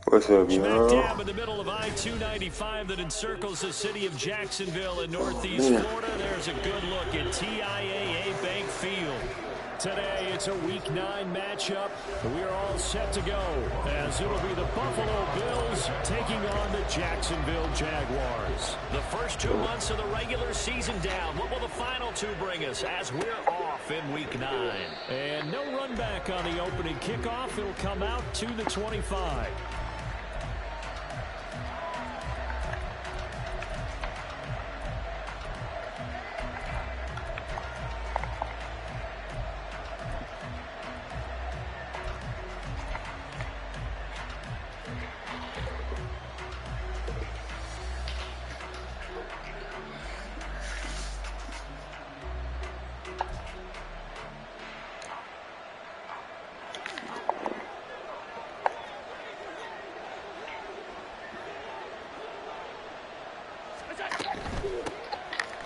What's up, Smack dab in the middle of I-295 that encircles the city of Jacksonville in Northeast Florida. There's a good look at TIAA Bank Field. Today, it's a Week 9 matchup. We're all set to go as it'll be the Buffalo Bills taking on the Jacksonville Jaguars. The first 2 months of the regular season down. What will the final 2 bring us as we're off in Week 9? And no run back on the opening kickoff. It'll come out to the 25.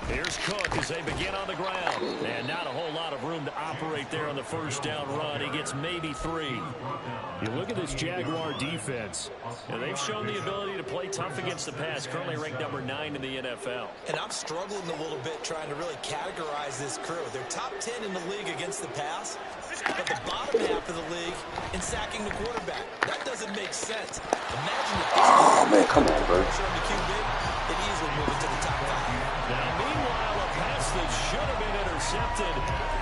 Here's Cook as they begin on the ground. And not a whole lot of room to operate there on the first down run. He gets maybe 3. You look at this Jaguar defense, and they've shown the ability to play tough against the pass, currently ranked number 9 in the NFL. And I'm struggling a little bit trying to really categorize this crew. They're top 10 in the league against the pass, but the bottom half of the league in sacking the quarterback. That doesn't make sense. Imagine if man, come on, bro. the QB, it easily move it to the top 5. Now, meanwhile, a pass that should have been intercepted,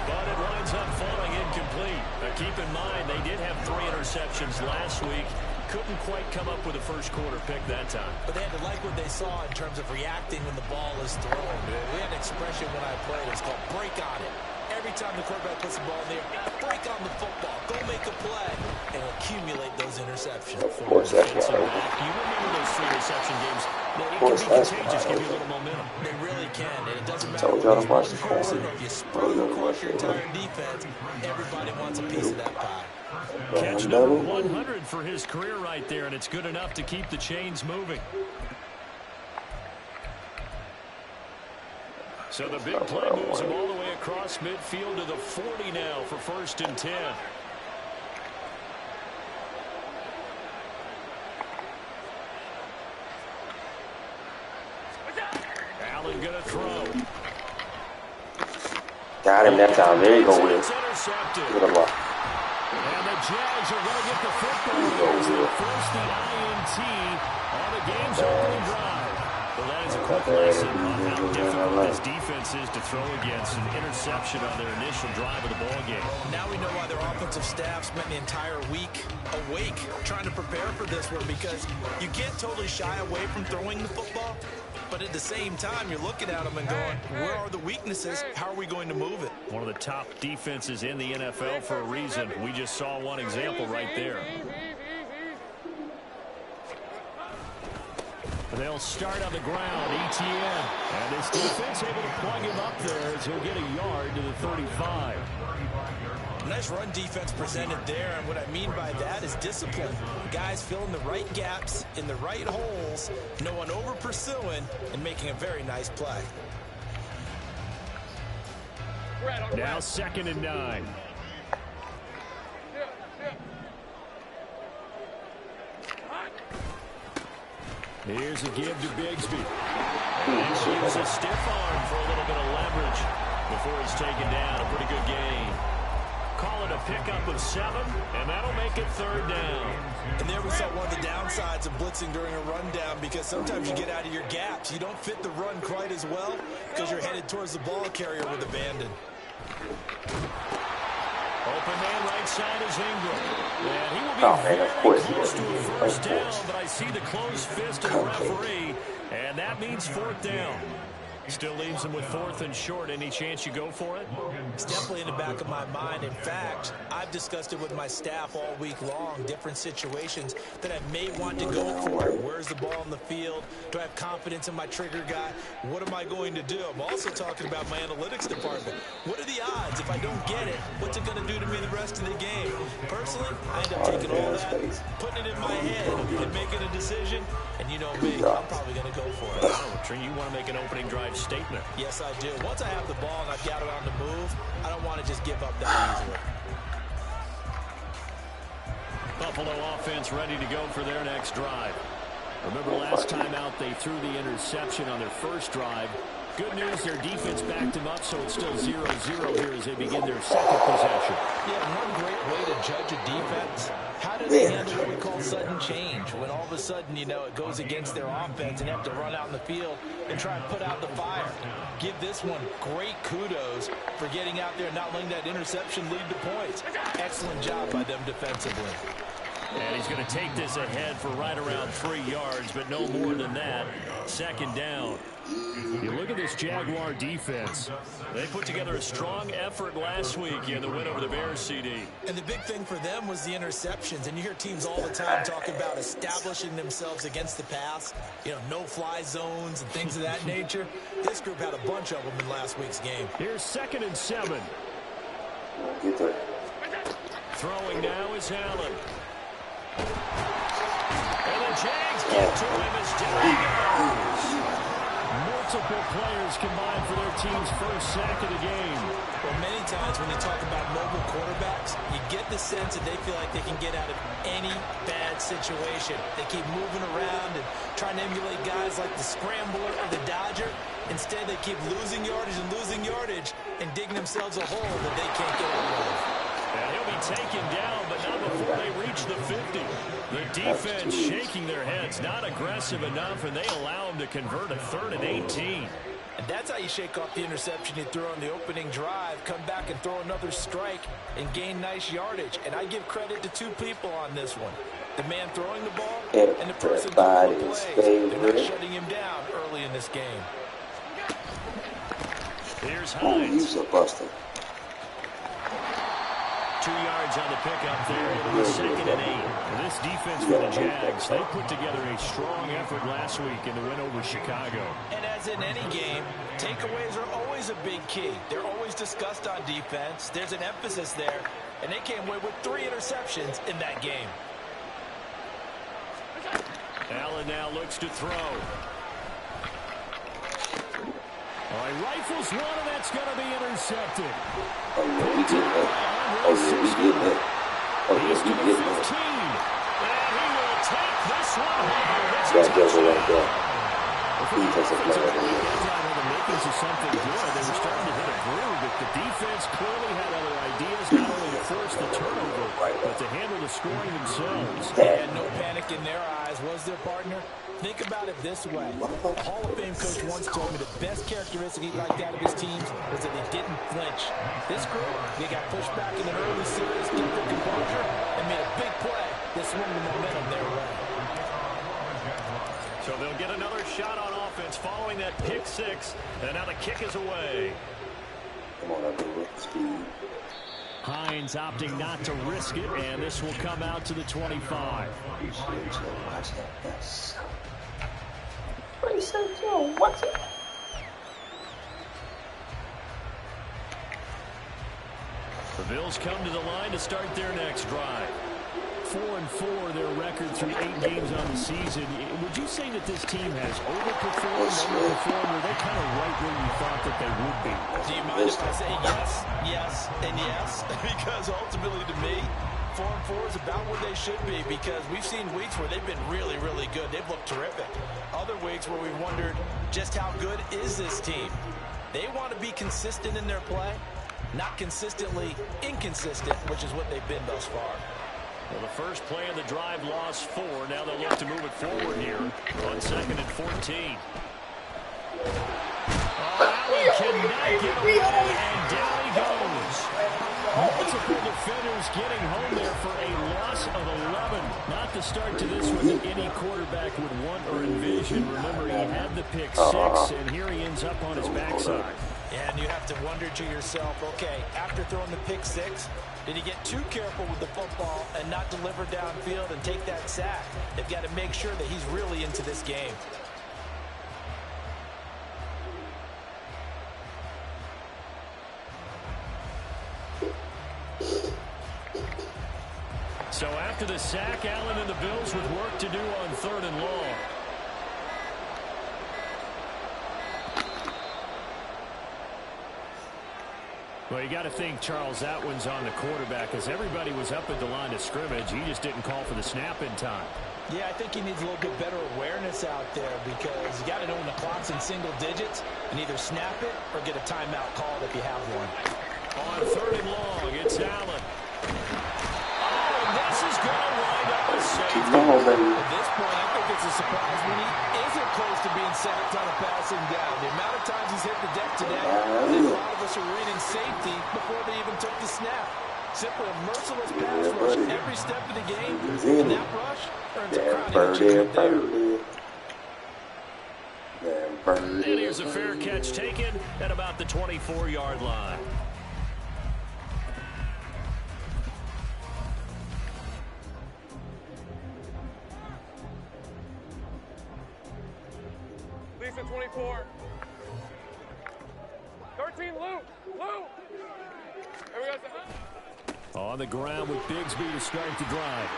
but it winds up falling incomplete. Keep in mind, they did have 3 interceptions last week. Couldn't quite come up with a first quarter pick that time. But they had to like what they saw in terms of reacting when the ball is thrown. We had an expression when I played. It was called break on it. Every time the quarterback puts the ball in the air, break on the football. Go make a play and accumulate those interceptions. Of course, that's why. You remember those 3 interception games. It can be contagious, give you a little momentum. They really can, and it doesn't matter if you're one person or if you spread across your entire defense, everybody wants a piece of that pie. Catch number 100 for his career right there, and it's good enough to keep the chains moving. So the big play moves him all the way across midfield to the 40 now for 1st and 10. Allen gonna throw. Got him that time. There you go, Will. Good luck. And the Jags are going to get the football as they force the INT on the game's opening drive. Well, that is a quick lesson on how difficult this defense is to throw against. An interception on their initial drive of the ball game. Now we know why their offensive staff spent the entire week awake trying to prepare for this one, because you can't totally shy away from throwing the football. But at the same time, you're looking at them and going, where are the weaknesses? How are we going to move it? One of the top defenses in the NFL for a reason. We just saw one example right there. They'll start on the ground, ETN. And this defense able to plug him up there as he'll get a yard to the 35. Nice run defense presented there, and what I mean by that is discipline. Guys filling the right gaps in the right holes, no one over pursuing, and making a very nice play. Now 2nd and 9. Here's a give to Bigsby. And he uses a stiff arm for a little bit of leverage before he's taken down. A pretty good gain. Call it a pickup of 7, and that'll make it 3rd down. And there we saw one of the downsides of blitzing during a rundown, because sometimes you get out of your gaps. You don't fit the run quite as well because you're headed towards the ball carrier with abandon. Open man right side is Ingram. And he will be very close to a first down, but I see the closed fist of the referee, and that means 4th down. Still leaves him with 4th and short. Any chance you go for it? It's definitely in the back of my mind. In fact, I've discussed it with my staff all week long, different situations that I may want to go for. Where's the ball on the field? Do I have confidence in my trigger guy? What am I going to do? I'm also talking about my analytics department. What are the odds? If I don't get it, what's it going to do to me the rest of the game? Personally, I end up taking all that, putting it in my head, and making a decision. And you know me, I'm probably going to go for it. Oh, Trey, you want to make an opening drive statement. Yes, I do. Once I have the ball and I've got it on the move, I don't want to just give up that easily. A Buffalo offense ready to go for their next drive. Remember last time out they threw the interception on their first drive. Good news, their defense backed them up, so it's still 0-0 here as they begin their second possession. Yeah, one great way to judge a defense. How do they handle what we call sudden change? When all of a sudden, you know, it goes against their offense and they have to run out in the field and try and put out the fire. Give this one great kudos for getting out there and not letting that interception lead to points. Excellent job by them defensively. And he's going to take this ahead for right around 3 yards, but no more than that. Second down. You look at this Jaguar defense. They put together a strong effort last week in the win over the Bears, CD. And the big thing for them was the interceptions. And you hear teams all the time talk about establishing themselves against the pass. You know, no-fly zones and things of that nature. This group had a bunch of them in last week's game. Here's 2nd and 7. Throwing now is Allen. And the Jags get to him as down he goes. Multiple players combined for their team's first sack of the game. Well, many times when you talk about mobile quarterbacks, you get the sense that they feel like they can get out of any bad situation. They keep moving around and trying to emulate guys like the Scrambler or the Dodger. Instead, they keep losing yardage and digging themselves a hole that they can't get out of. And he'll be taken down, but not before they reach the 50. The defense shaking their heads, not aggressive enough, and they allow him to convert a 3rd and 18. And that's how you shake off the interception you threw on the opening drive, come back and throw another strike and gain nice yardage. And I give credit to 2 people on this one. The man throwing the ball and the person calling the plays. They're not shutting him down early in this game. Here's Hines. 2 yards on the pickup there. It'll be 2nd and 8. This defense for the Jags, they put together a strong effort last week in the win over Chicago. And as in any game, takeaways are always a big key. They're always discussed on defense. There's an emphasis there, and they came away with 3 interceptions in that game. Allen now looks to throw. He rifles one, and that's going to be intercepted. He's to the 15. And he will take this one home. That's a touchdown. The makings of something good. They were starting to hit a groove, but the defense clearly had other ideas, not only to force the turnover, but to handle the scoring themselves. And no panic in their eyes, was their partner? Think about it this way. A Hall of Fame coach once told me the best characteristic he liked out of his teams was that they didn't flinch. This group, they got pushed back in an early series, kept their composure, and made a big play that swung the momentum their way. So they'll get another shot on offense following that pick 6, and now the kick is away. Come on, up with speed. Hines opting not to risk it, and this will come out to the 25. What's it? The Bills come to the line to start their next drive. 4-4 their record through 8 games on the season. Would you say that this team has overperformed, underperformed, or are they kind of right where you thought that they would be? Do you mind if I say yes, yes, and yes? Because ultimately to me, 4-4 is about where they should be, because we've seen weeks where they've been really, really good. They've looked terrific. Other weeks where we've wondered just how good is this team. They want to be consistent in their play, not consistently inconsistent, which is what they've been thus far. Well, the first play of the drive lost 4. Now they'll look to move it forward here on 2nd and 14. Allen cannot get away, and down he goes. Multiple defenders getting home there for a loss of 11. Not the start to this one that any quarterback would want or envision. Remember, he had the pick 6, and here he ends up on his backside. And you have to wonder to yourself, okay, after throwing the pick 6, did he get too careful with the football and not deliver downfield and take that sack? They've got to make sure that he's really into this game. So after the sack, Allen and the Bills with work to do on 3rd and long. Well, you got to think, Charles, that one's on the quarterback as everybody was up at the line of scrimmage. He just didn't call for the snap in time. Yeah, I think he needs a little bit better awareness out there because you got to know when the clock's in single digits and either snap it or get a timeout called if you have one. On 3rd and long, it's Allen. Oh, and this is going to wind up a safety. At this point, I think it's a surprise when he isn't close to being sacked on a passing down. The amount of times he's hit the deck today, I think a lot of us are reading safety before they even took the snap. Simply a merciless pass rush every step of the game, and that rush earns a crowning achievement there. And here's a fair catch taken at about the 24-yard line. Lisa 24. 13, Lou. There we go. On the ground with Bigsby to start the drive.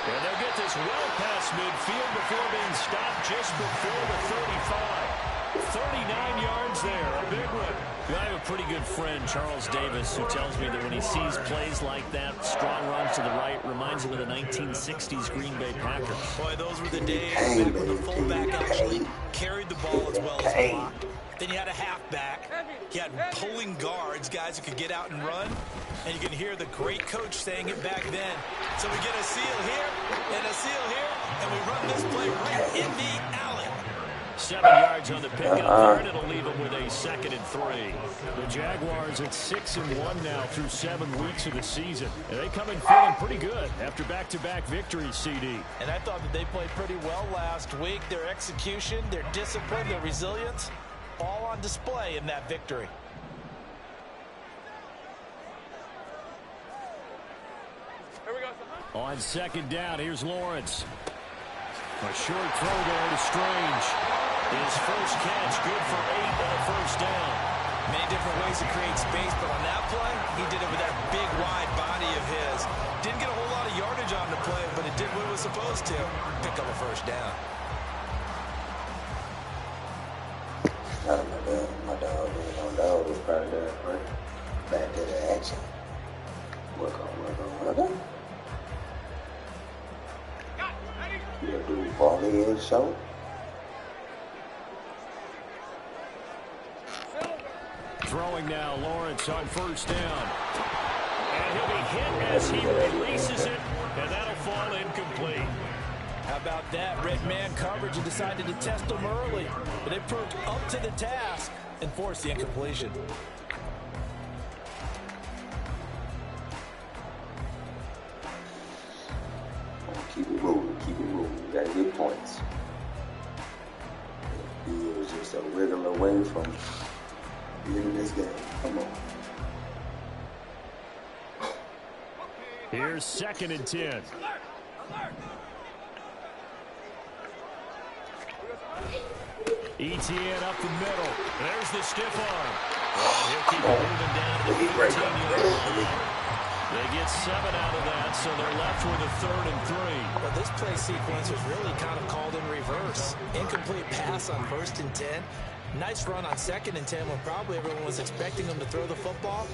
And they'll get this well past midfield before being stopped just before the 35. 39 yards there, a big one. I have a pretty good friend, Charles Davis, who tells me that when he sees plays like that, strong runs to the right, reminds him of the 1960s Green Bay Packers. Boy, those were the days back when the fullback actually carried the ball as well as blocked. Then you had a halfback. You had pulling guards, guys who could get out and run. And you can hear the great coach saying it back then. So we get a seal here and a seal here, and we run this play right in the alley. 7 yards on the pickup there, and it'll leave them with a 2nd and 3. The Jaguars at 6-1 now through 7 weeks of the season. And they come in feeling pretty good after back-to-back victories, CD. And I thought that they played pretty well last week. Their execution, their discipline, their resilience, all on display in that victory. Here we go. On 2nd down, here's Lawrence. A short throw there to Strange. His first catch, good for 8 and a first down. Many different ways to create space, but on that play, he did it with that big, wide body of his. Didn't get a whole lot of yardage on the play, but it did what it was supposed to. Pick up a first down. My dog was probably there, right? Back to the action. Work on. You do volley and show. Throwing now, Lawrence on first down. And he'll be hit as he releases it, and that'll fall incomplete. How about that? Red man coverage and decided to test him early. But they proved up to the task and forced the incompletion. Keep it moving. You got to get points. He was just a wiggle away from winning this game. Come on. Here's 2nd and 10. ETN up the middle. There's the stiff arm. And he'll keep it moving down to the 15-yard line. They get 7 out of that, so they're left with a 3rd and 3. Well, this play sequence was really kind of called in reverse. Incomplete pass on 1st and 10. Nice run on 2nd and 10 when probably everyone was expecting them to throw the football.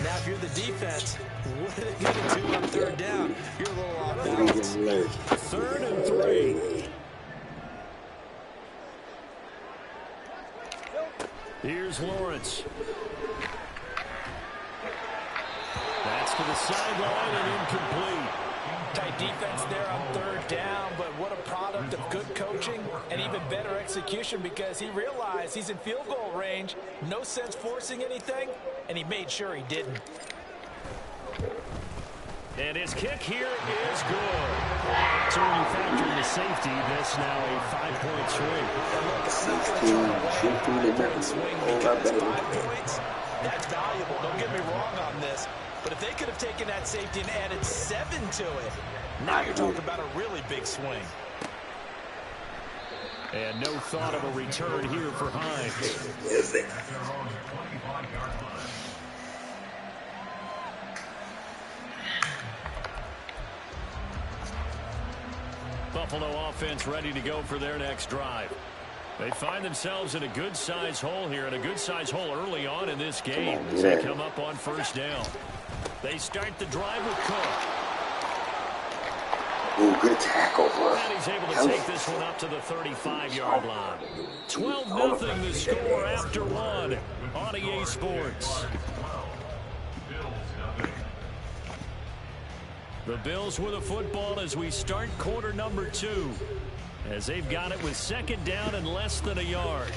Now, if you're the defense, what are they going to do on 3rd down? You're a little off balance. 3rd and 3. Here's Lawrence. That's to the sideline and incomplete. Tight defense there on 3rd down, but what a product of good coaching and even better execution because he realized he's in field goal range. No sense forcing anything, and he made sure he didn't. And his kick here is good. So when you factor in the safety, that's now a 5-point swing. 16 swing because 5 points, that's valuable. Don't get me wrong on this. But if they could have taken that safety and added 7 to it, now you're talking about a really big swing. And no thought of a return here for Hines. Buffalo offense ready to go for their next drive. They find themselves in a good-sized hole here, and a good-sized hole early on in this game as they come up on first down. They start the drive with Cook. Ooh, good tackle, bro. And he's able to take this one up to the 35-yard line. 12-0 the score after one on EA Sports. The Bills with a football as we start quarter number 2. As they've got it with second down and less than a yard.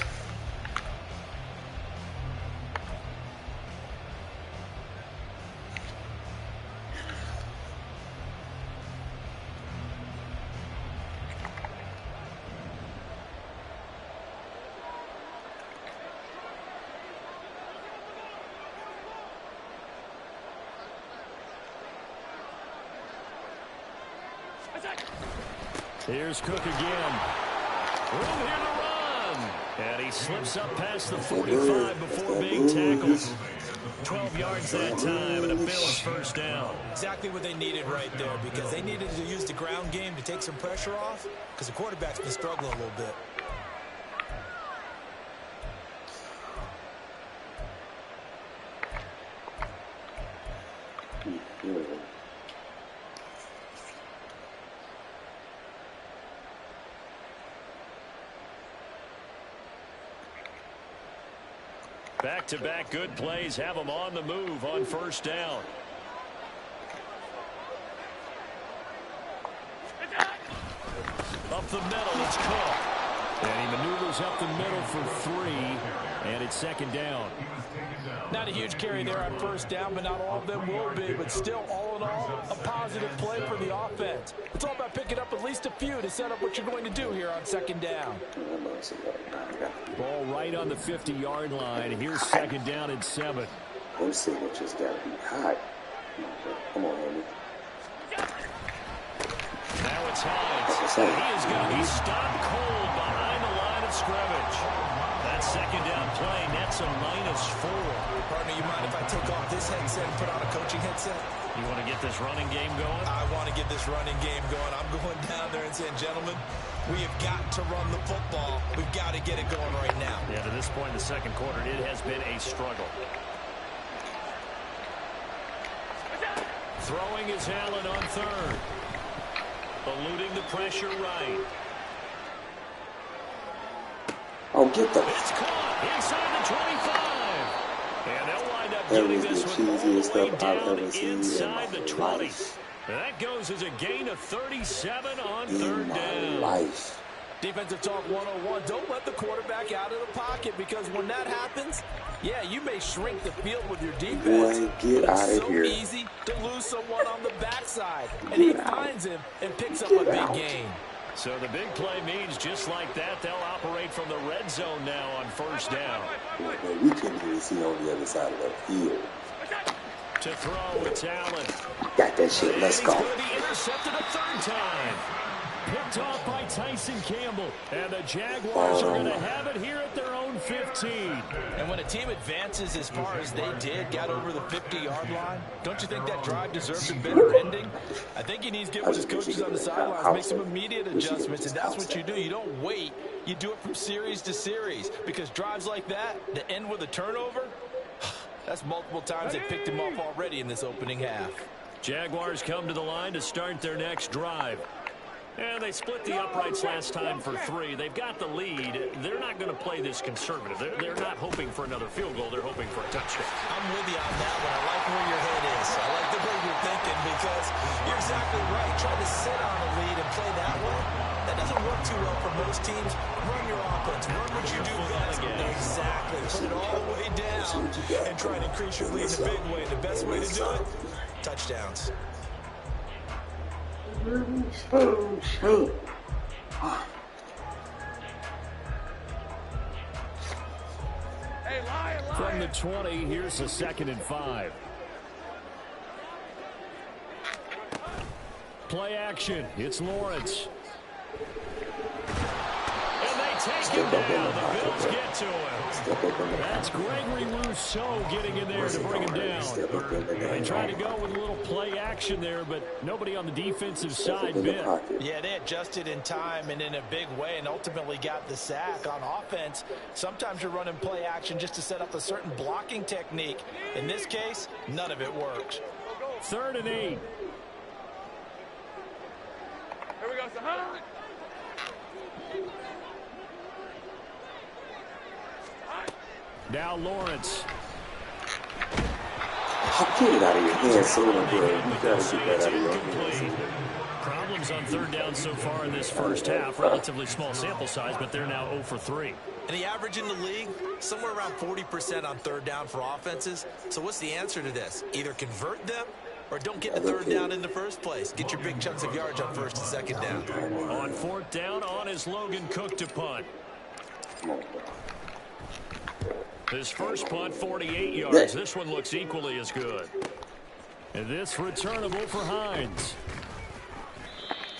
Here's Cook again. Room here to run. And he slips up past the 45 before being tackled. 12 yards that time and a Bills first down. Exactly what they needed right there, because they needed to use the ground game to take some pressure off, because the quarterback's been struggling a little bit. Back-to-back good plays have them on the move on first down. Up the middle, it's Cook. And he maneuvers up the middle for 3, and it's second down. Not a huge carry there on first down, but not all of them will be. But still, all in all, a positive play for the offense. It's all about picking up at least a few to set up what you're going to do here on second down. Ball right on the 50-yard line. Here's second down and 7. Those signatures got to be hot. Come on, Andy. Now it's Hines. He is going to be stopped cold behind the line of scrimmage. That second down play nets a -4. Partner, you mind if I take off this headset and put on a coaching headset? You want to get this running game going? I want to get this running game going. I'm going down there and saying, gentlemen, we have got to run the football. We've got to get it going right now. Yeah, to this point in the second quarter, it has been a struggle. Throwing is Allen on third. Eluding the pressure right. Oh, get the... It's caught inside the 25. And they'll wind up getting this one all the way down inside the 20. That goes as a gain of 37 on third down. Defensive talk 101. Don't let the quarterback out of the pocket, because when that happens, yeah, you may shrink the field with your defense. Get out of here. It's so easy to lose someone on the backside. And he finds him and picks up a big gain. So the big play means just like that, they'll operate from the red zone now on first down. We couldn't even see on the other side of that field. To throw, it's Allen. Got that shit. Let's go. He's going to be intercepted a third time. Picked off by Tyson Campbell. And the Jaguars are going to have it here at their own 15. And when a team advances as far as they did, got over the 50-yard line, don't you think that drive deserves a better ending? I think he needs to get with his coaches on the sidelines, make some immediate adjustments, and that's what you do. You don't wait. You do it from series to series, because drives like that, to end with a turnover, that's multiple times they picked him off already in this opening half. Jaguars come to the line to start their next drive. And they split the uprights last time for 3. They've got the lead. They're not going to play this conservative. They're not hoping for another field goal. They're hoping for a touchdown. I'm with you on that one. I like where your head is. I like the way you're thinking, because you're exactly right. Trying to sit on a lead and play that way, that doesn't work too well for most teams. Run your offense. Run what you do best. Exactly. Put it all the way down and try to increase your lead in a big way. The best way to do it, touchdowns. From the 20, here's the 2nd and 5. Play action. It's Lawrence. And they take him down. The Bills get to him. That's Gregory Rousseau getting in there to bring him down. They tried to go with a little play action there, but nobody on the defensive side bit. Yeah, they adjusted in time and in a big way and ultimately got the sack. On offense, sometimes you're running play action just to set up a certain blocking technique. In this case, none of it worked. 3rd and 8. Here we go, son. Now Lawrence. Get it out of your hands, Solon, bro. You gotta get that out of your hands. Problems on 3rd down so far in this first half. Relatively small sample size, but they're now 0 for 3. And the average in the league, somewhere around 40% on 3rd down for offenses. So what's the answer to this? Either convert them or don't get to 3rd down in the first place. Get your big chunks of yards on 1st and 2nd down. On 4th down, on is Logan Cook to punt. His first punt, 48 yards. This one looks equally as good. And this returnable for Hines.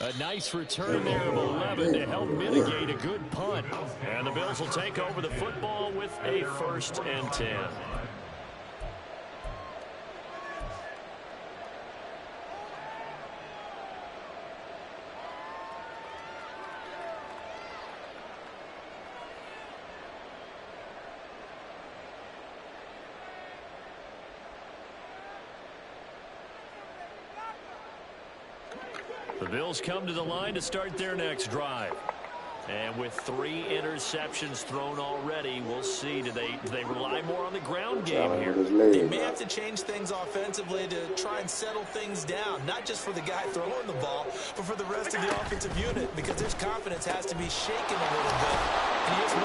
A nice return there of 11 to help mitigate a good punt. And the Bills will take over the football with a 1st and 10. The Bills come to the line to start their next drive. And with 3 interceptions thrown already, we'll see. Do they rely more on the ground game here? They may have to change things offensively to try and settle things down, not just for the guy throwing the ball, but for the rest of the offensive unit, because their confidence has to be shaken a little bit. And here's one.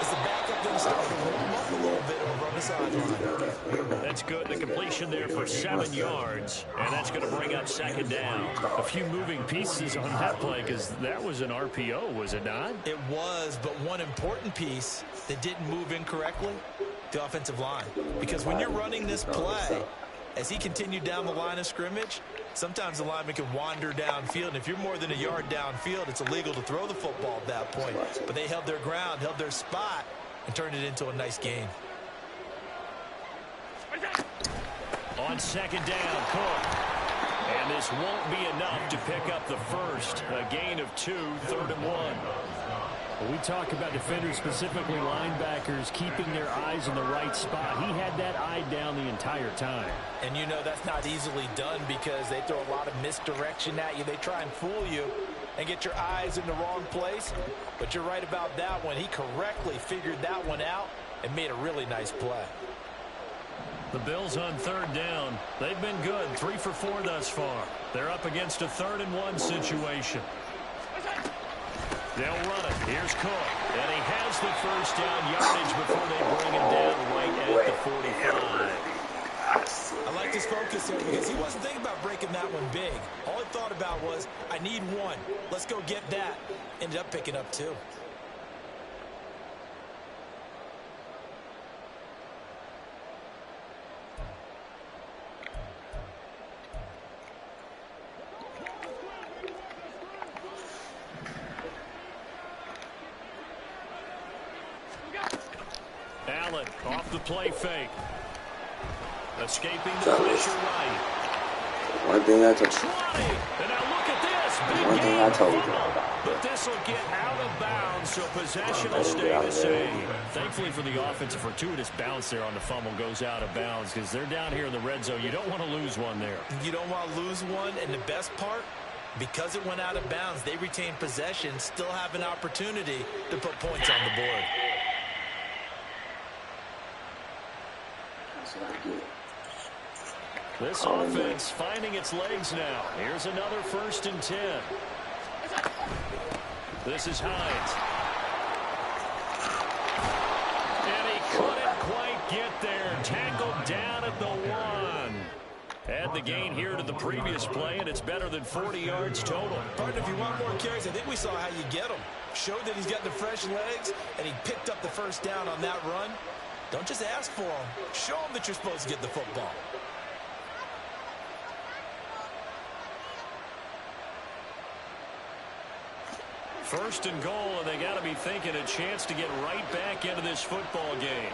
Is the backup going to start to warm up a little bit over on the sideline? That's good. The completion there for 7 yards, and that's going to bring up 2nd down. A few moving pieces on that play because that was an RPO, was it not? It was, but one important piece that didn't move incorrectly, the offensive line. Because when you're running this play, as he continued down the line of scrimmage, sometimes the lineman can wander downfield. And if you're more than a yard downfield, it's illegal to throw the football at that point. But they held their ground, held their spot, and turned it into a nice gain. On 2nd down, Cook. And this won't be enough to pick up the first. A gain of 2, 3rd and 1. When we talk about defenders, specifically linebackers, keeping their eyes in the right spot. He had that eye down the entire time. And you know that's not easily done because they throw a lot of misdirection at you. They try and fool you and get your eyes in the wrong place. But you're right about that one. He correctly figured that one out and made a really nice play. The Bills on 3rd down. They've been good. 3 for 4 thus far. They're up against a 3rd and 1 situation. They'll run it. Here's Cook. And he has the first down yardage before they bring him down right at the 45. I like his focus there because he wasn't thinking about breaking that one big. All he thought about was, I need 1. Let's go get that. Ended up picking up 2. Allen off the play fake. Escaping the pressure right. One thing I told you. And now look at this. One thing I told you about. But this will get out of bounds, so possession will stay the same. Thankfully for the offense, a fortuitous bounce there on the fumble goes out of bounds because they're down here in the red zone. You don't want to lose one there. You don't want to lose one, and the best part, because it went out of bounds, they retain possession, still have an opportunity to put points on the board. This offense finding its legs now. Here's another 1st and 10. This is Hines. And he couldn't quite get there. Tackled down at the 1. Add the gain here to the previous play, and it's better than 40 yards total. Partner, if you want more carries, I think we saw how you get him. Showed that he's got the fresh legs, and he picked up the first down on that run. Don't just ask for him. Show him that you're supposed to get the football. First and goal, and they got to be thinking a chance to get right back into this football game.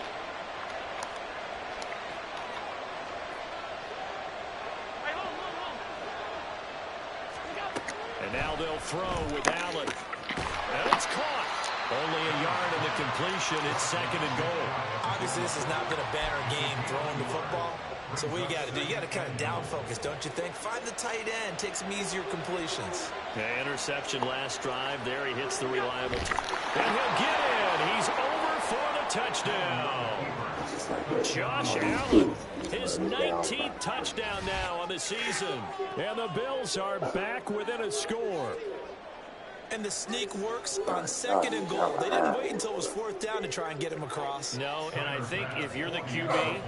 And now they'll throw with Allen. And it's caught. Only a yard in the completion. It's 2nd and goal. Obviously, this has not been a banner game throwing the football. So what you got to do, you got to kind of down focus, don't you think? Find the tight end, take some easier completions. Yeah, interception last drive. There he hits the reliable. And he'll get in. He's over for the touchdown. Josh Allen, his 19th touchdown now on the season. And the Bills are back within a score. And the sneak works on 2nd and goal. They didn't wait until it was 4th down to try and get him across. No, and I think if you're the QB,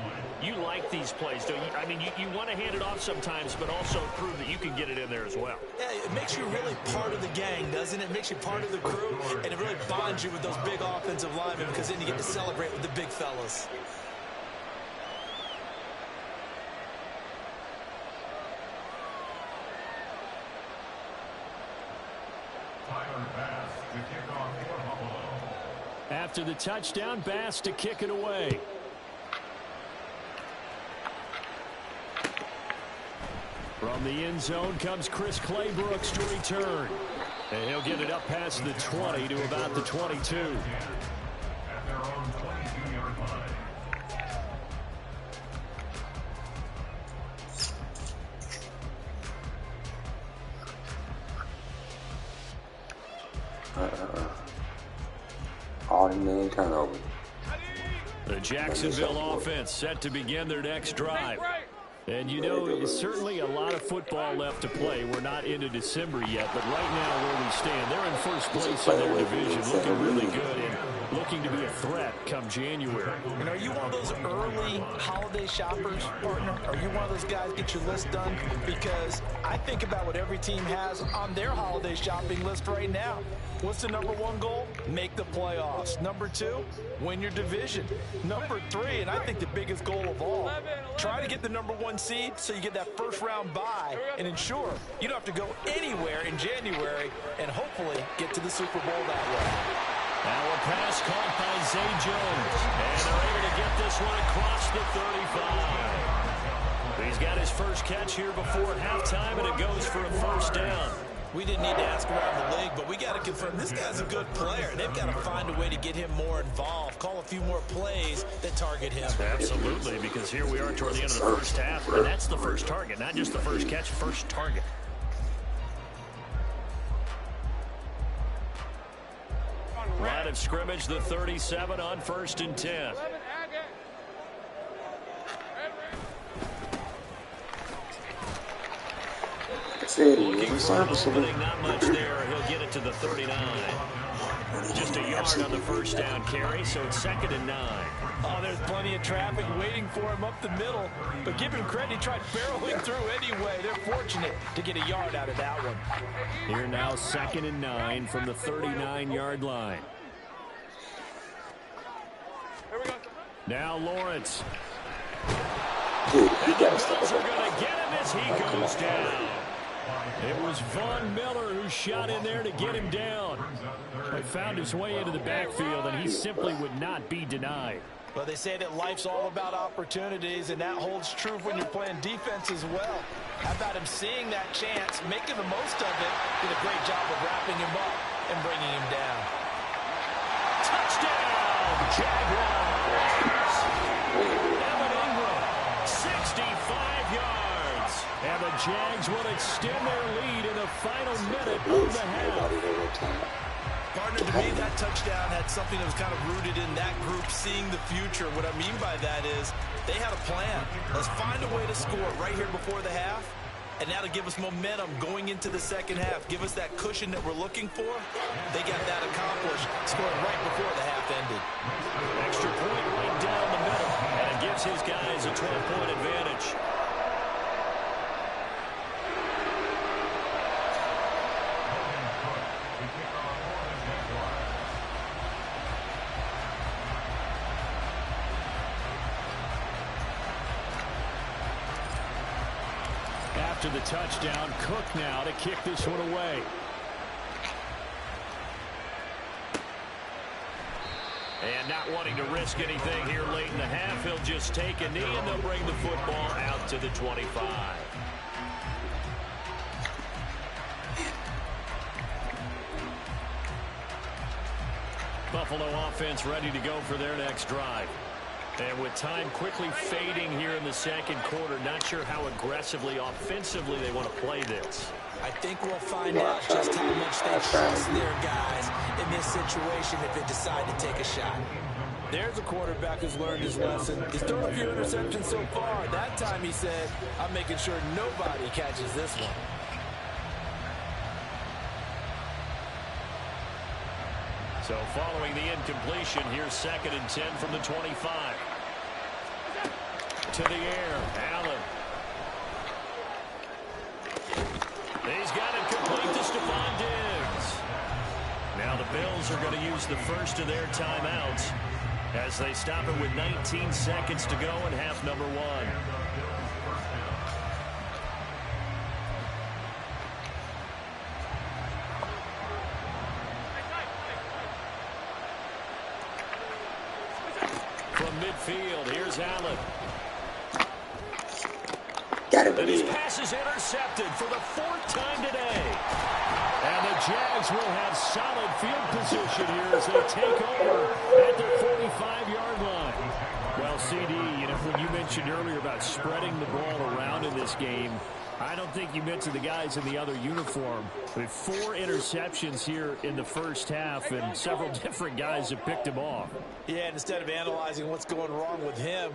you like these plays, don't you? I mean, you want to hand it off sometimes, but also prove that you can get it in there as well. Yeah, it makes you really part of the gang, doesn't it? It makes you part of the crew, and it really bonds you with those big offensive linemen because then you get to celebrate with the big fellas. After the touchdown, Bass to kick it away. From the end zone comes Chris Claybrooks to return. And he'll get it up past the 20 to about the 22. At their own 22-yard line. All the man turnovers. The Jacksonville offense set to begin their next drive. And you know, it's certainly a lot of football left to play. We're not into December yet, but right now where we stand, they're in first place in their division, looking really good and looking to be a threat come January. And are you one of those early holiday shoppers, partner? Are you one of those guys get your list done? Because I think about what every team has on their holiday shopping list right now. What's the number 1 goal? Make the playoffs. Number 2, win your division. Number 3, and I think the biggest goal of all, try to get the number 1 seed so you get that first round bye and ensure you don't have to go anywhere in January and hopefully get to the Super Bowl that way. Now a pass caught by Zay Jones. And they're able to get this one across the 35. He's got his first catch here before halftime, and it goes for a first down. We didn't need to ask around the league, but we got to confirm this guy's a good player. They've got to find a way to get him more involved, call a few more plays that target him. Absolutely, because here we are toward the end of the first half, and that's the first target, not just the first catch, first target. Line of scrimmage, the 37 on 1st and 10. Looking for an opening, not much there. He'll get it to the 39. Just a yard on the first down carry, so it's 2nd and 9. Oh, there's plenty of traffic waiting for him up the middle. But give him credit, he tried barreling through anyway. They're fortunate to get a yard out of that one. Here now 2nd and 9 from the 39-yard line. Now Lawrence. Dude, And the Bills are going to get him as he goes down. It was Von Miller who shot in there to get him down. He found his way into the backfield, and he simply would not be denied. Well, they say that life's all about opportunities, and that holds true when you're playing defense as well. How about him seeing that chance, making the most of it, did a great job of wrapping him up and bringing him down. Touchdown, Jaguars! Evan Ingram, 65 yards. And the Jags will extend their lead in the final minute of the half. Partner, to me, that touchdown had something that was kind of rooted in that group seeing the future. What I mean by that is they had a plan. Let's find a way to score right here before the half, and that'll give us momentum going into the second half. Give us that cushion that we're looking for. They got that accomplished, scoring right before the half ended. Extra point right down the middle, and it gives his guys a 12-point advantage. After the touchdown, Cook now to kick this one away. And not wanting to risk anything here late in the half, he'll just take a knee, and they'll bring the football out to the 25. Buffalo offense ready to go for their next drive. And with time quickly fading here in the second quarter, not sure how aggressively, offensively they want to play this. I think we'll find out just how much they trust their guys in this situation if they decide to take a shot. There's a quarterback who's learned his lesson. He's thrown a few interceptions so far. That time he said, I'm making sure nobody catches this one. So following the incompletion, here's 2nd and 10 from the 25. To the air, Allen. He's got it complete to Stephon Diggs. Now the Bills are going to use the first of their timeouts as they stop it with 19 seconds to go in half number 1. Midfield, here's Allen. Got And his it. pass is intercepted for the 4th time today. And the Jags will have solid field position here as they take over at their 45-yard line. Well, CD, you know, when you mentioned earlier about spreading the ball around in this game, I don't think you mentioned the guys in the other uniform. With 4 interceptions here in the first half, and several different guys have picked him off. Yeah, and instead of analyzing what's going wrong with him,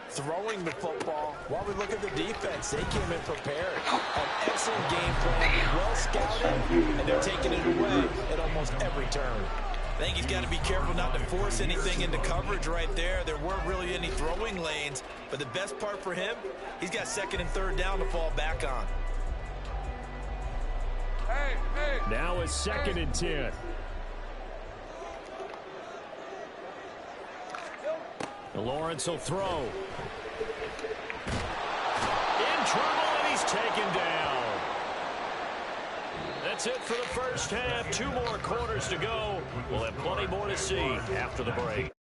throwing the football, while we look at the defense, they came in prepared. An excellent game plan, well scouted, and they're taking it away at almost every turn. I think he's got to be careful not to force anything into coverage right there. There weren't really any throwing lanes, but the best part for him, he's got 2nd and 3rd down to fall back on. Now it's 2nd and 10. Lawrence will throw. In trouble, and he's taken down. That's it for the first half. 2 more quarters to go. We'll have plenty more to see after the break.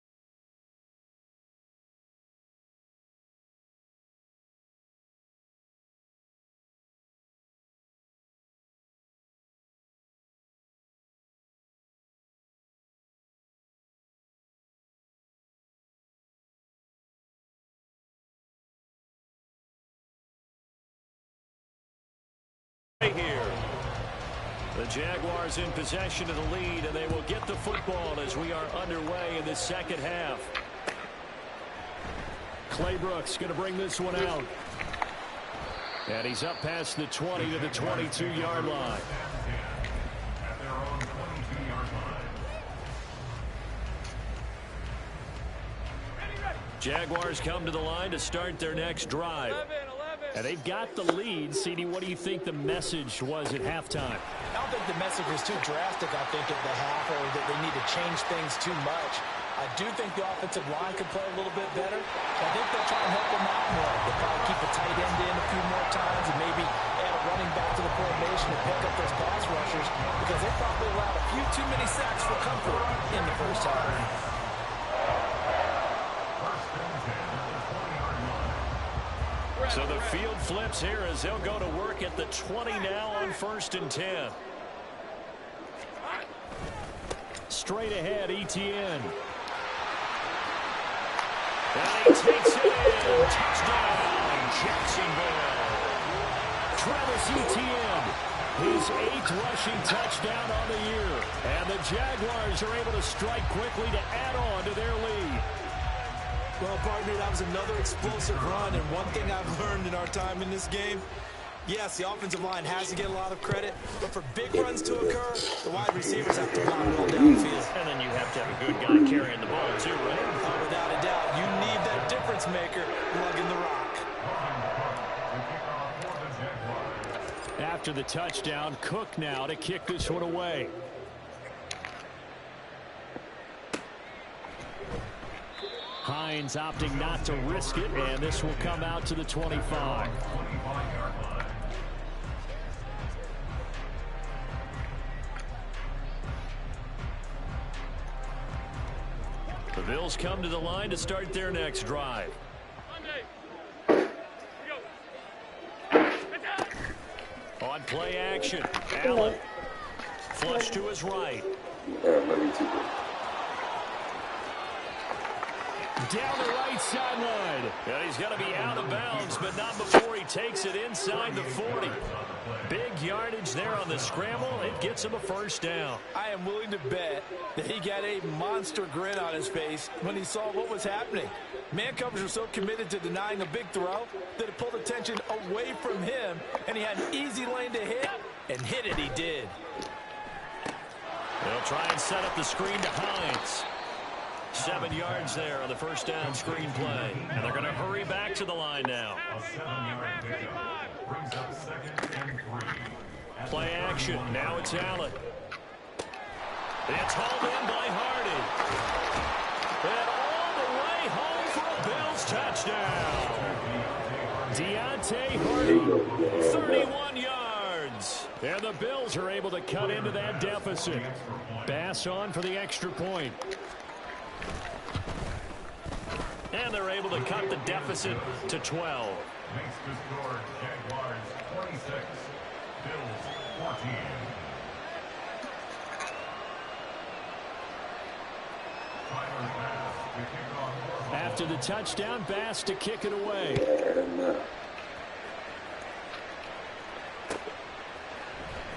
Here. The Jaguars in possession of the lead, and they will get the football as we are underway in the second half. Claybrooks going to bring this one out. And he's up past the 20 to the 22-yard line. At their own 22-yard line. Jaguars come to the line to start their next drive. And they've got the lead. CD, what do you think the message was at halftime? I don't think the message was too drastic, I think, at the half, or that they need to change things too much. I do think the offensive line could play a little bit better. I think they'll try and help them out more. They'll probably keep a tight end in a few more times and maybe add a running back to the formation and pick up those pass rushers, because they probably allowed a few too many sacks for comfort in the first half. So the field flips here as they'll go to work at the 20 now on 1st and 10. Straight ahead, ETN. And he takes it in. Touchdown, Jacksonville. Travis Etienne, his 8th rushing touchdown on the year. And the Jaguars are able to strike quickly to add on to their lead. Well, partner, that was another explosive run, and one thing I've learned in our time in this game, yes, the offensive line has to get a lot of credit, but for big runs to occur, the wide receivers have to block well downfield. And then you have to have a good guy carrying the ball too, right? Without a doubt, you need that difference maker lugging the rock. After the touchdown, Cook now to kick this one away. Hines opting not to risk it, and this will come out to the 25. The Bills come to the line to start their next drive. On play action, Allen. Flush to his right. Down the right sideline. And he's going to be out of bounds, but not before he takes it inside the 40. Big yardage there on the scramble. It gets him a first down. I am willing to bet that he got a monster grin on his face when he saw what was happening. Man coverage was so committed to denying a big throw that it pulled attention away from him, and he had an easy lane to hit, and hit it he did. They'll try and set up the screen to Hines. 7 yards there on the first down screen play. And they're going to hurry back to the line now. A 7-yard pickup brings up 2nd and 3. Play action. Now it's Allen. It's hauled in by Hardy. And all the way home for a Bills touchdown. Deontay Hardy, 31 yards. And the Bills are able to cut into that deficit. Bass on for the extra point. And they're able to cut the deficit to 12. Makes the score Jaguars 26, Bills 14. After the touchdown, Bass to kick it away.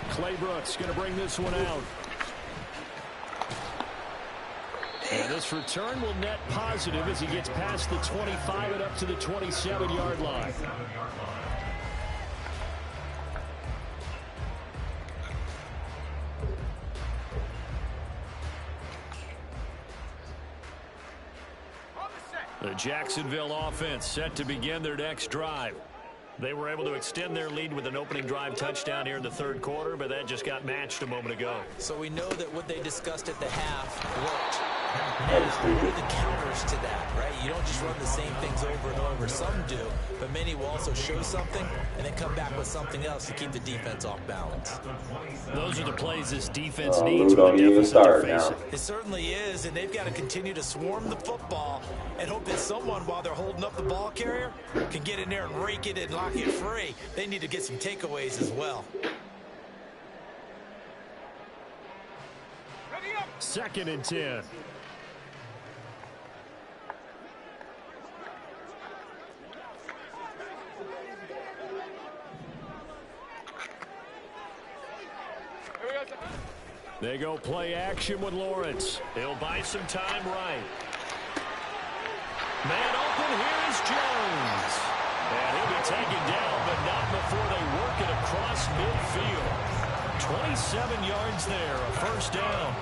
Clay Brooks going to bring this one out. And this return will net positive as he gets past the 25 and up to the 27-yard line. The Jacksonville offense set to begin their next drive. They were able to extend their lead with an opening drive touchdown here in the third quarter, but that just got matched a moment ago. So we know that what they discussed at the half worked. Now, what are the counters to that, right? You don't just run the same things over and over. Some do, but many will also show something and then come back with something else to keep the defense off balance. Those are the plays this defense needs with the deficit they're facing. It certainly is, and they've got to continue to swarm the football and hope that someone, while they're holding up the ball carrier, can get in there and rake it and lock it free. They need to get some takeaways as well. 2nd and 10. They go play action with Lawrence. He'll buy some time right. Man open, here is Jones. And he'll be taken down, but not before they work it across midfield. 27 yards there, a first down.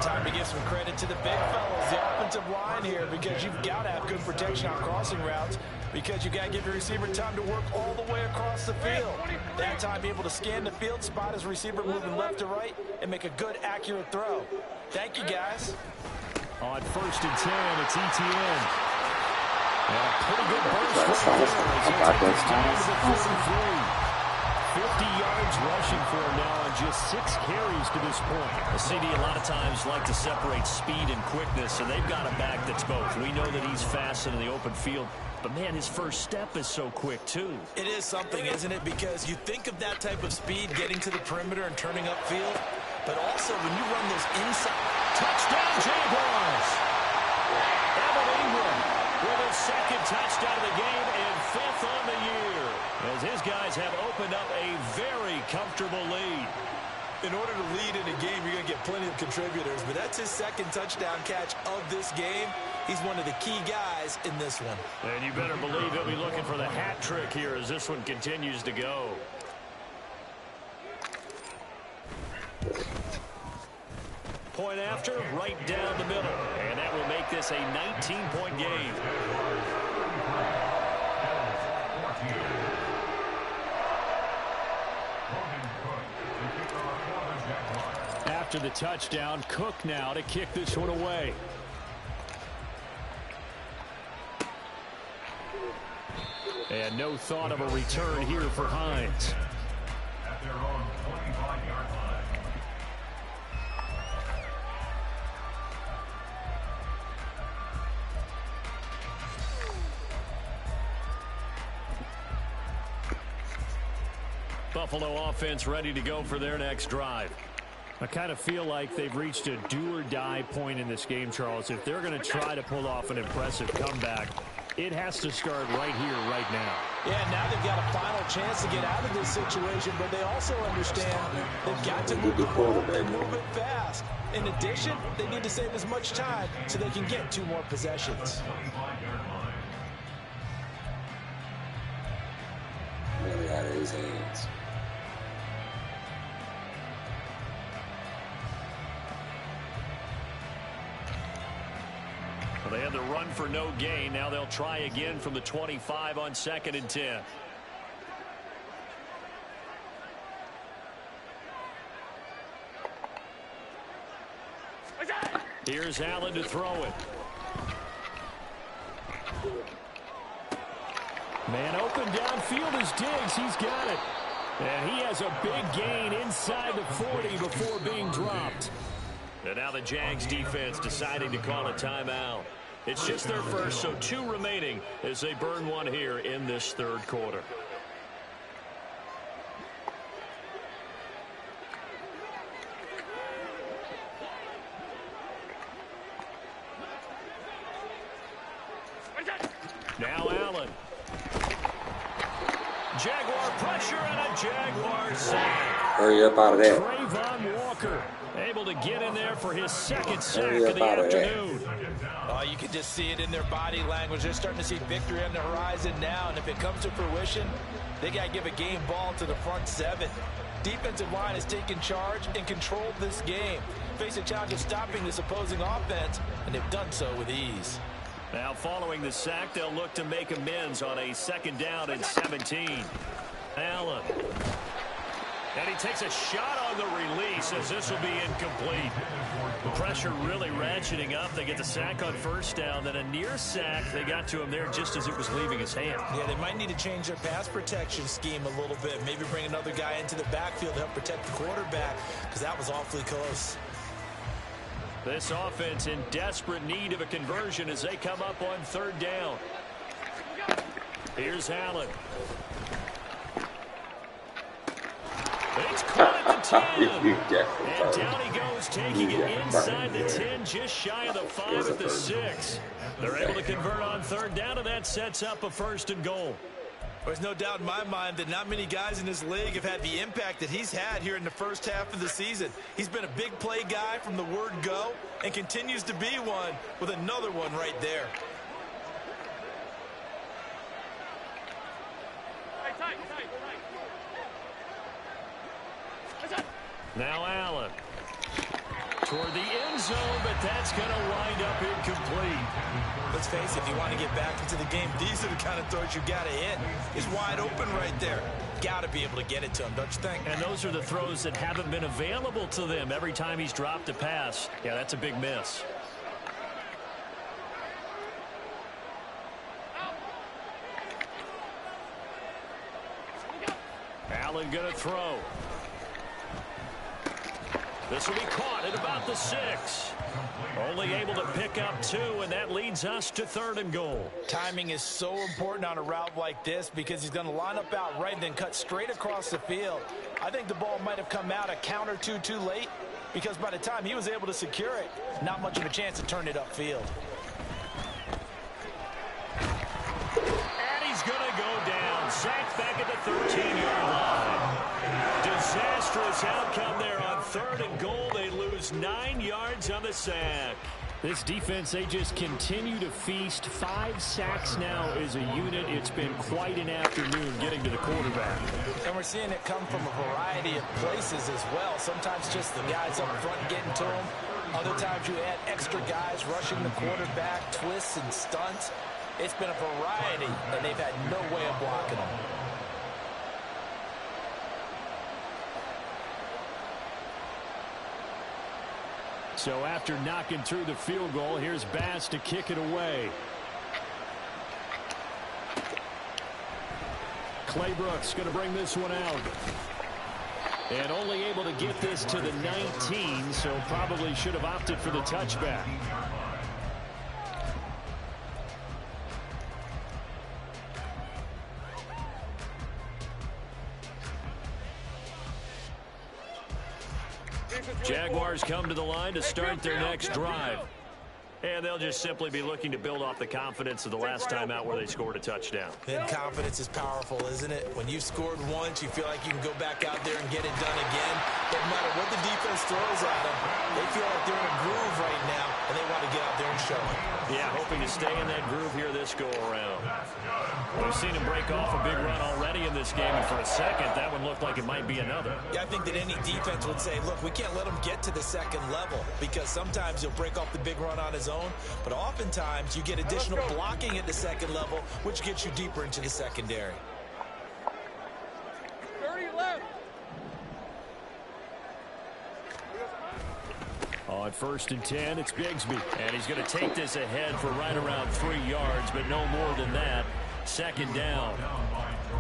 Time to give some credit to the big fellas, the offensive line here, because you've got to have good protection on crossing routes, because you've got to give your receiver time to work all the way across the field. That time, be able to scan the field, spot his receiver moving left to right, and make a good, accurate throw. Thank you, guys. On 1st and 10, it's ETN. And a pretty good burst right there as he takes this time to the 43. 50 yards rushing for him now on just 6 carries to this point. The CD a lot of times like to separate speed and quickness, and they've got a back that's both. We know that he's fast in the open field, but man, his first step is so quick too. It is something, isn't it? Because you think of that type of speed getting to the perimeter and turning upfield, but also when you run those inside. Touchdown, Jaguars! Evan Ingram with his 2nd touchdown of the game and 5th on the year, as his guys have opened up a very comfortable lead. In order to lead in a game, you're going to get plenty of contributors, but that's his 2nd touchdown catch of this game. He's one of the key guys in this one. And you better believe he'll be looking for the hat trick here as this one continues to go. Point after, right down the middle. And that will make this a 19-point game. After the touchdown, Cook now to kick this one away. And no thought of a return here for Hines. At their own 25-yard line. Buffalo offense ready to go for their next drive. I kind of feel like they've reached a do-or-die point in this game, Charles. If they're going to try to pull off an impressive comeback, it has to start right here, right now. Yeah, now they've got a final chance to get out of this situation, but they also understand they've got to move the ball and move it fast. In addition, they need to save as much time so they can get 2 more possessions. Really out of his hands. Well, they had the run for no gain. Now they'll try again from the 25 on 2nd and 10. Here's Allen to throw it. Man open downfield is Diggs. He's got it. And he has a big gain inside the 40 before being dropped. And now the Jags defense deciding to call a timeout. It's just their first, so 2 remaining as they burn one here in this 3rd quarter. Now Allen. Jaguar pressure and a Jaguar sack. Hurry up out of there. Trayvon Walker able to get in there for his 2nd sack of the afternoon. Oh, you can just see it in their body language. They're starting to see victory on the horizon now, and if it comes to fruition, they got to give a game ball to the front 7. Defensive line has taken charge and controlled this game. Face a challenge of stopping this opposing offense, and they've done so with ease. Now following the sack, they'll look to make amends on a 2nd down and 17. Allen. And he takes a shot on the release as this will be incomplete. The pressure really ratcheting up. They get the sack on 1st down, then a near sack. They got to him there just as it was leaving his hand. Yeah, they might need to change their pass protection scheme a little bit. Maybe bring another guy into the backfield to help protect the quarterback, because that was awfully close. This offense in desperate need of a conversion as they come up on 3rd down. Here's Allen. It's caught at the 10. And down he goes, taking it inside the 10, just shy of the 5 at the 6. They're able to convert on 3rd down, and that sets up a 1st and goal. There's no doubt in my mind that not many guys in this league have had the impact that he's had here in the first half of the season. He's been a big play guy from the word go and continues to be one with another one right there. Now Allen. Toward the end zone, but that's going to wind up incomplete. Let's face it, if you want to get back into the game, these are the kind of throws you got to hit. It's wide open right there. Got to be able to get it to him, don't you think? And those are the throws that haven't been available to them every time he's dropped a pass. Yeah, that's a big miss. Allen going to throw. This will be caught at about the 6. Only able to pick up 2, and that leads us to 3rd and goal. Timing is so important on a route like this because he's going to line up out right and then cut straight across the field. I think the ball might have come out a count or two too late because by the time he was able to secure it, not much of a chance to turn it upfield. And he's going to go down. Sacked back at the 13-yard line. Disastrous outcome there on 3rd and goal. They lose 9 yards on the sack. This defense, they just continue to feast. 5 sacks now as a unit. It's been quite an afternoon getting to the quarterback. And we're seeing it come from a variety of places as well. Sometimes just the guys up front getting to him. Other times you add extra guys rushing the quarterback, twists and stunts. It's been a variety, and they've had no way of blocking them. So after knocking through the field goal, here's Bass to kick it away. Claybrooks going to bring this one out. And only able to get this to the 19, so probably should have opted for the touchback. Jaguars come to the line to start their next drive. And they'll just simply be looking to build off the confidence of the last time out where they scored a touchdown. And confidence is powerful, isn't it? When you've scored once, you feel like you can go back out there and get it done again. Doesn't matter what the defense throws at them. They feel like they're in a groove right now, and they want to get out there and show it. Yeah, hoping to stay in that groove here this go-around. We've seen him break off a big run already in this game, and for a second, that one looked like it might be another. Yeah, I think that any defense would say, look, we can't let him get to the second level, because sometimes he'll break off the big run on his own, but oftentimes you get additional blocking at the second level, which gets you deeper into the secondary. 30 left. On 1st and 10, it's Bigsby. And he's going to take this ahead for right around 3 yards, but no more than that. 2nd down.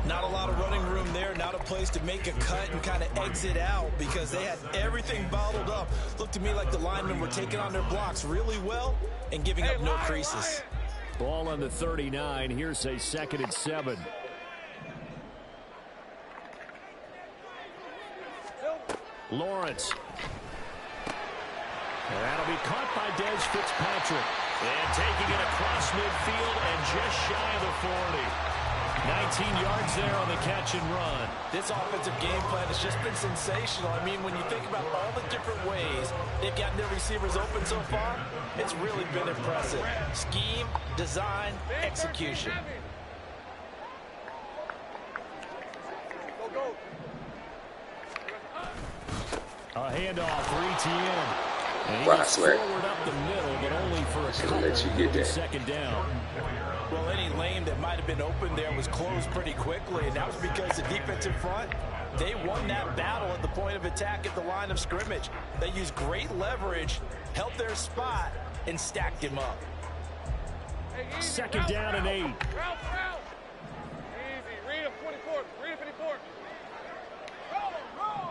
Not a lot of running room there, not a place to make a cut and kind of exit out because they had everything bottled up. Looked to me like the linemen were taking on their blocks really well and giving up no creases. Ball on the 39. Here's a 2nd and 7. Lawrence. And that'll be caught by Des Fitzpatrick. And taking it across midfield and just shy of the 40. 19 yards there on the catch and run. This offensive game plan has just been sensational. I mean, when you think about all the different ways they've gotten their receivers open so far, it's really been impressive. Scheme, design, execution. A handoff for ETN. And he Well, I gets swear. forward up the middle, but only for a couple. Let you get that. 2nd down. Well, any lane that might have been open there was closed pretty quickly, and that was because the defensive front, they won that battle at the point of attack at the line of scrimmage. They used great leverage, held their spot, and stacked him up. 2nd down and 8. Route. Easy. Read him 24. Read him 54. Roll.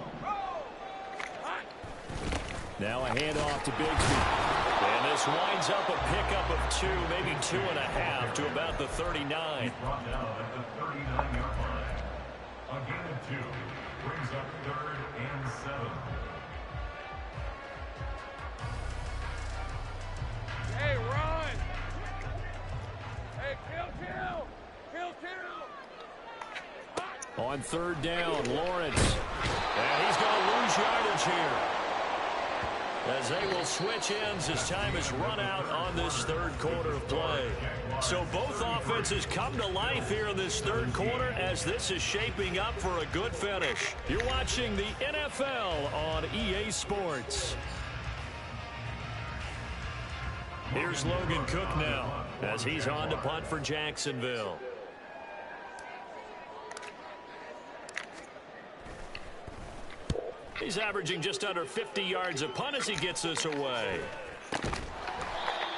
Now a handoff to Bigsby. And this winds up a pickup of 2, maybe 2.5 to about the 39. Brought down at the 39-yard line. A gain of 2 brings up 3rd and 7. Hey, run. Hey, kill. On 3rd down, Lawrence. And he's going to lose yardage here, as they will switch ends as time has run out on this 3rd quarter of play. So both offenses come to life here in this 3rd quarter as this is shaping up for a good finish. You're watching the NFL on EA Sports. Here's Logan Cook now as he's on to punt for Jacksonville. He's averaging just under 50 yards a punt as he gets this away.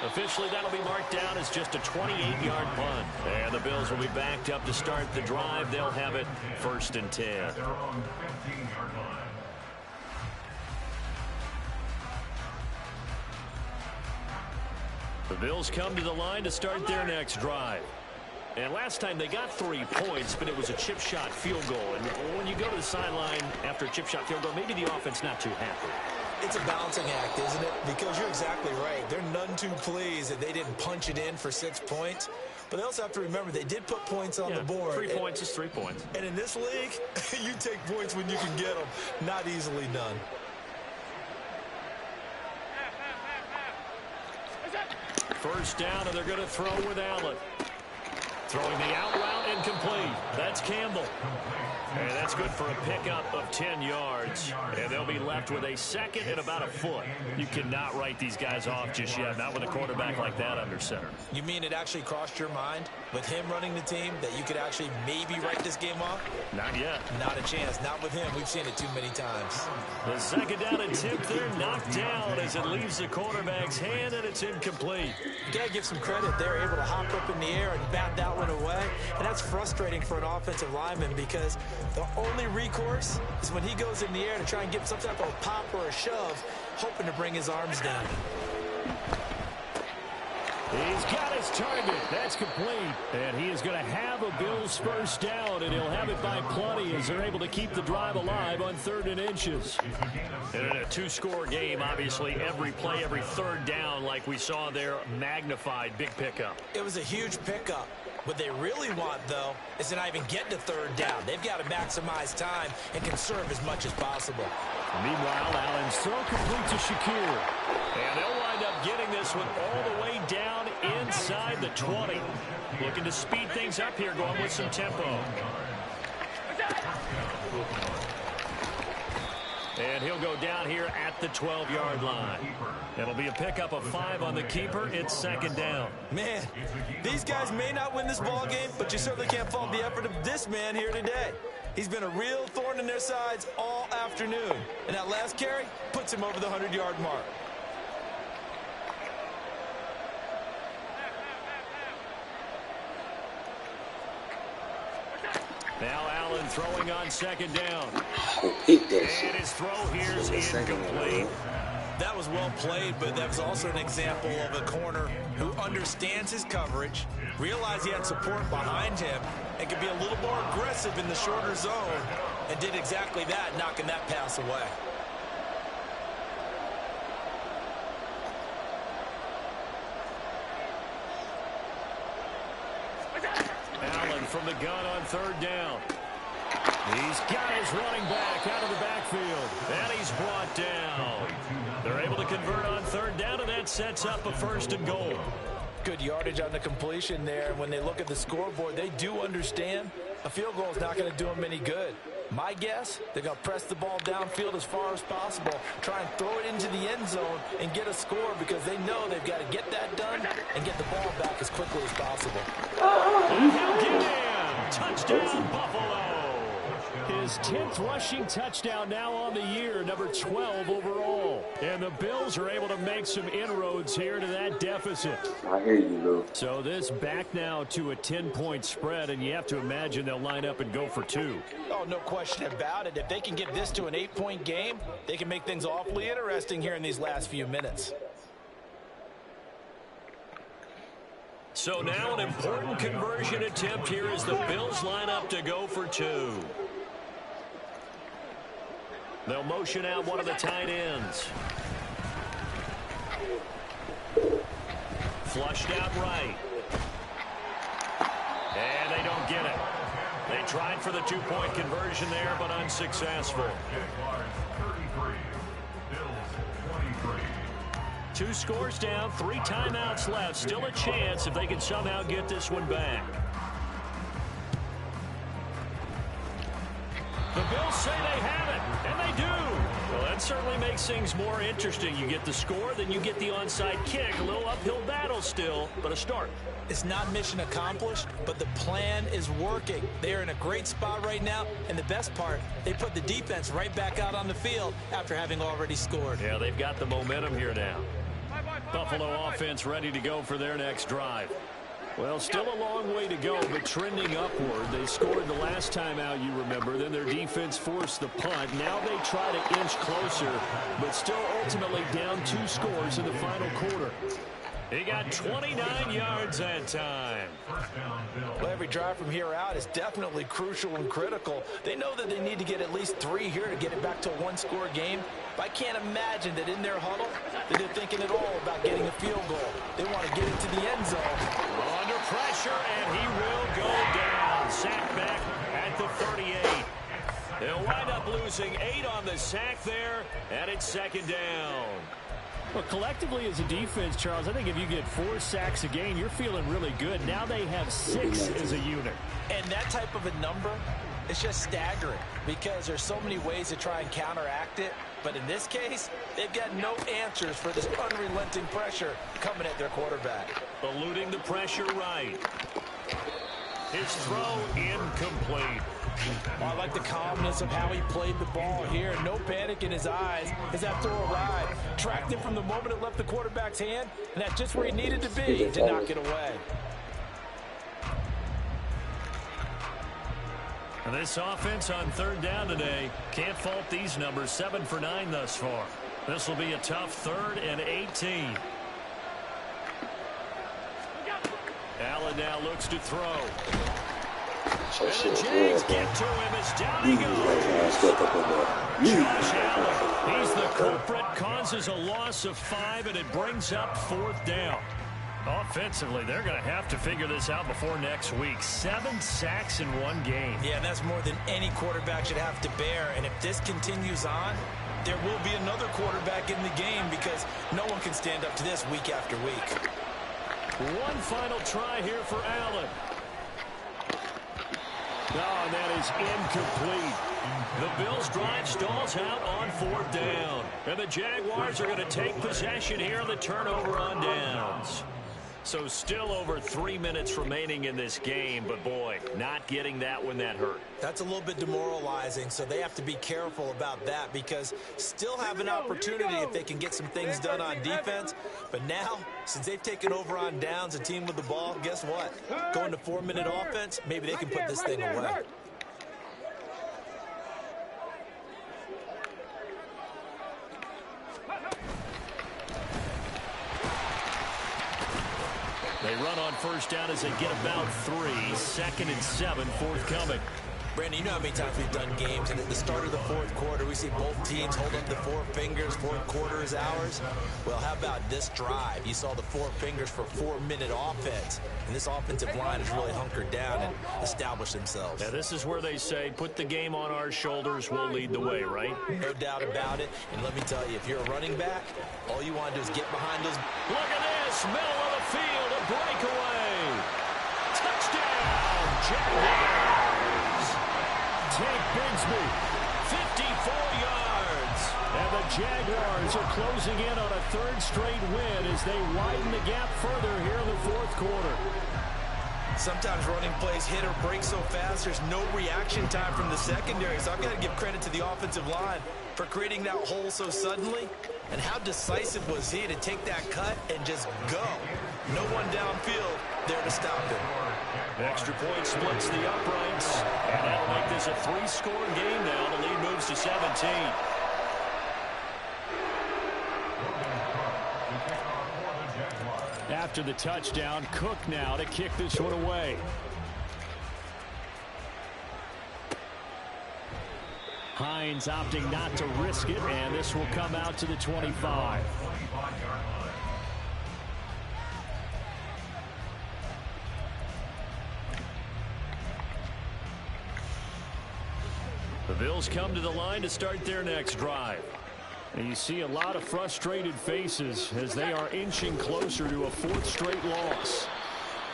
Officially, that'll be marked down as just a 28-yard punt. And the Bills will be backed up to start the drive. They'll have it 1st and 10. They're on 15-yard line. The Bills come to the line to start their next drive. And last time they got 3 points, but it was a chip shot field goal. And when you go to the sideline after a chip shot field goal, maybe the offense not too happy. It's a balancing act, isn't it? Because you're exactly right. They're none too pleased that they didn't punch it in for 6 points. But they also have to remember they did put points on the board. 3 points is 3 points. And in this league, you take points when you can get them. Not easily done. First down, and they're going to throw with Allen. Throwing the out route incomplete. That's Campbell. And that's good for a pickup of 10 yards. And they'll be left with a 2nd and about a foot. You cannot write these guys off just yet, not with a quarterback like that under center. You mean it actually crossed your mind with him running the team that you could actually maybe write this game off? Not yet. Not a chance. Not with him. We've seen it too many times. The 2nd down attempt there knocked down as it leaves the quarterback's hand, and it's incomplete. You got to give some credit. They're able to hop up in the air and bat that one away. And that's frustrating for an offensive lineman because the only recourse is when he goes in the air to try and get some type of pop or a shove, hoping to bring his arms down. He's got his target. That's complete. And he is going to have a Bills first down, and he'll have it by plenty as they're able to keep the drive alive on 3rd and inches. And in a 2-score game, obviously, every play, every third down, like we saw there, magnified. Big pickup. It was a huge pickup. What they really want, though, is to not even get to 3rd down. They've got to maximize time and conserve as much as possible. Meanwhile, Allen's throw complete to Shakir. And they'll wind up getting this one all the way down inside the 20. Looking to speed things up here, going with some tempo. And he'll go down here at the 12-yard line. It'll be a pickup of 5 on the keeper. It's 2nd down. Man, these guys may not win this ball game, but you certainly can't fault the effort of this man here today. He's been a real thorn in their sides all afternoon. And that last carry puts him over the 100-yard mark. Now Allen throwing on 2nd down. And his throw here is incomplete. That was well played, but that was also an example of a corner who understands his coverage, realized he had support behind him, and could be a little more aggressive in the shorter zone, and did exactly that, knocking that pass away. Allen from the gun on 3rd down. He's got his running back out of the backfield. And he's brought down. They're able to convert on 3rd down, and that sets up a 1st and goal. Good yardage on the completion there. When they look at the scoreboard, they do understand a field goal is not going to do them any good. My guess, they're going to press the ball downfield as far as possible, try and throw it into the end zone and get a score because they know they've got to get that done and get the ball back as quickly as possible. And he'll get in. Touchdown, Buffalo. His 10th rushing touchdown now on the year, number 12 overall. And the Bills are able to make some inroads here to that deficit. I hear you, Lou. So this back now to a 10-point spread, and you have to imagine they'll line up and go for 2. Oh, no question about it. If they can get this to an 8-point game, they can make things awfully interesting here in these last few minutes. So now an important conversion attempt here as the Bills line up to go for 2. They'll motion out one of the tight ends. Flushed out right. And they don't get it. They tried for the 2-point conversion there, but unsuccessful. 2 scores down, 3 timeouts left. Still a chance if they can somehow get this one back. The Bills say they have it, and they do. Well, that certainly makes things more interesting. You get the score, then you get the onside kick. A little uphill battle still, but a start. It's not mission accomplished, but the plan is working. They're in a great spot right now, and the best part, they put the defense right back out on the field after having already scored. Yeah, they've got the momentum here now. Buffalo offense ready to go for their next drive. Well, still a long way to go, but trending upward. They scored the last time out, you remember. Then their defense forced the punt. Now they try to inch closer, but still ultimately down 2 scores in the final quarter. He got 29 yards that time. Well, every drive from here out is definitely crucial and critical. They know that they need to get at least 3 here to get it back to a 1-score game. But I can't imagine that in their huddle that they're thinking at all about getting a field goal. They want to get into the end zone. Under pressure, and he will go down. Sack back at the 38. They'll wind up losing 8 on the sack there, and it's 2nd down. Well, collectively as a defense, Charles, I think if you get 4 sacks a game, you're feeling really good. Now they have 6 as a unit. And that type of a number is just staggering because there's so many ways to try and counteract it. But in this case, they've got no answers for this unrelenting pressure coming at their quarterback. Eluding the pressure right. His throw incomplete. Well, I like the calmness of how he played the ball here. No panic in his eyes as that throw arrived. Tracked it from the moment it left the quarterback's hand, and that's just where he needed to be to knock it away. And this offense on 3rd down today, can't fault these numbers. 7 for 9 thus far. This will be a tough 3rd and 18. Allen now looks to throw. So And shit the good, Jags bro. get to him as down he goes. Step up in there. Josh Allen, he's the culprit, causes a loss of 5, and it brings up 4th down. Offensively, they're going to have to figure this out before next week. 7 sacks in one game. Yeah, and that's more than any quarterback should have to bear. And if this continues on, there will be another quarterback in the game because no one can stand up to this week after week. One final try here for Allen. Oh, and that is incomplete. The Bills' drive stalls out on 4th down. And the Jaguars are going to take possession here on the turnover on downs. So still over 3 minutes remaining in this game, but boy, not getting that when that hurt. That's a little bit demoralizing, so they have to be careful about that because still have an opportunity if they can get some things done on defense. But now, since they've taken over on downs, a team with the ball, guess what? Going to 4-minute offense, maybe they can put this thing away. They run on 1st down as they get about 3. 2nd and 7 forthcoming. Brandon, you know how many times we've done games, and at the start of the 4th quarter, we see both teams hold up the 4 fingers, 4th quarter is ours. Well, how about this drive? You saw the 4 fingers for 4-minute offense, and this offensive line has really hunkered down and established themselves. Now, this is where they say, put the game on our shoulders, we'll lead the way, right? No doubt about it, and let me tell you, if you're a running back, all you want to do is get behind those. Look at this, middle of the field, a breakaway. Touchdown, Jaguars. Tank Bigsby, 54 yards. And the Jaguars are closing in on a 3rd straight win as they widen the gap further here in the 4th quarter. Sometimes running plays hit or break so fast, there's no reaction time from the secondary. So I've got to give credit to the offensive line for creating that hole so suddenly. And how decisive was he to take that cut and just go? No one downfield there to stop him. Extra point splits the uprights. And that'll make this a 3-score game now. The lead moves to 17. After the touchdown, Cook now to kick this one away. Hines opting not to risk it, and this will come out to the 25. The Bills come to the line to start their next drive. And you see a lot of frustrated faces as they are inching closer to a 4th straight loss.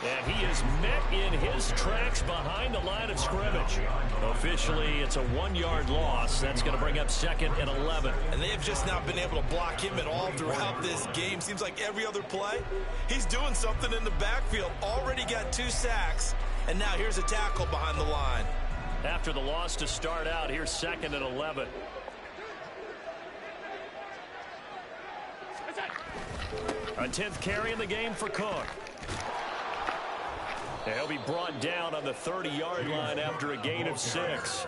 And he is met in his tracks behind the line of scrimmage. Officially, it's a 1-yard loss. That's going to bring up 2nd and 11. And they have just not been able to block him at all throughout this game. Seems like every other play, he's doing something in the backfield. Already got 2 sacks, and now here's a tackle behind the line. After the loss to start out, here's 2nd and 11. A 10th carry in the game for Cook. He'll be brought down on the 30-yard line after a gain of 6.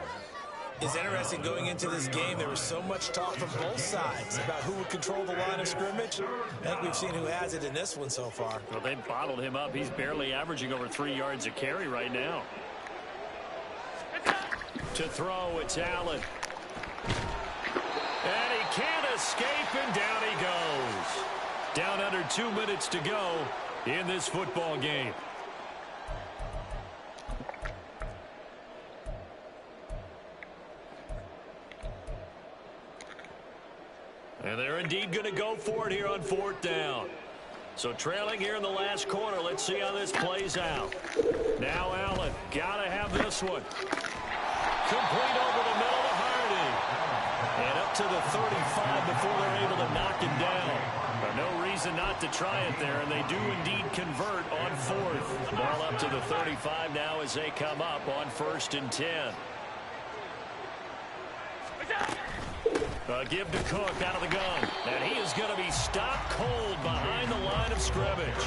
It's interesting going into this game. There was so much talk from both sides about who would control the line of scrimmage. I think we've seen who has it in this one so far. Well, they bottled him up. He's barely averaging over 3 yards a carry right now. To throw, it's Allen. And he can't escape, and down he goes. Down under 2 minutes to go in this football game. And they're indeed going to go for it here on 4th down. So trailing here in the last quarter. Let's see how this plays out. Now Allen, got to have this one. Complete over the middle to Hardy. And up to the 35 before they're able to knock him down. But no reason not to try it there, and they do indeed convert on 4th. Ball up to the 35 now as they come up on 1st and 10. Give to Cook out of the gun. And he is going to be stopped cold behind the line of scrimmage.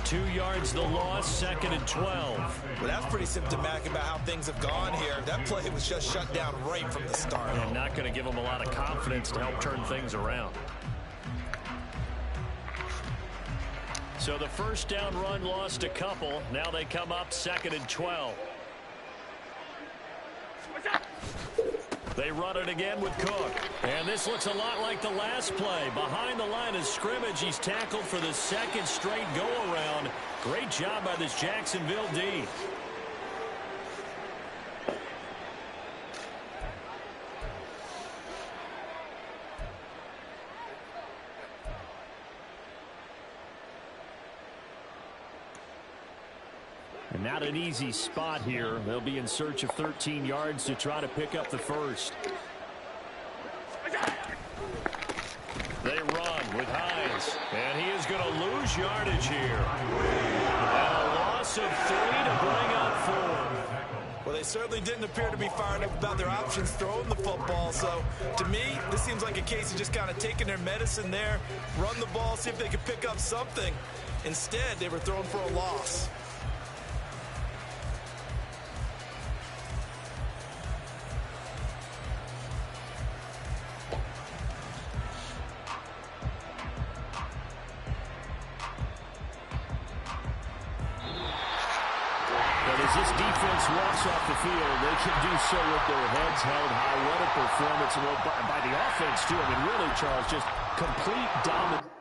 2 yards the loss, 2nd and 12. Well, that's pretty symptomatic about how things have gone here. That play was just shut down right from the start. And not going to give them a lot of confidence to help turn things around. So the first down run lost a couple. Now they come up 2nd and 12. They run it again with Cook. And this looks a lot like the last play. Behind the line of scrimmage, he's tackled for the 2nd straight go-around. Great job by this Jacksonville D. And not an easy spot here. They'll be in search of 13 yards to try to pick up the first. They run with Hines. And he is going to lose yardage here. And a loss of 3 to bring up 4. Well, they certainly didn't appear to be fired up about their options throwing the football. So, to me, this seems like a case of just kind of taking their medicine there, run the ball, see if they could pick up something. Instead, they were throwing for a loss. As this defense walks off the field, they can do so with their heads held high. What a performance by the offense, too. I mean, really, Charles, just complete dominance.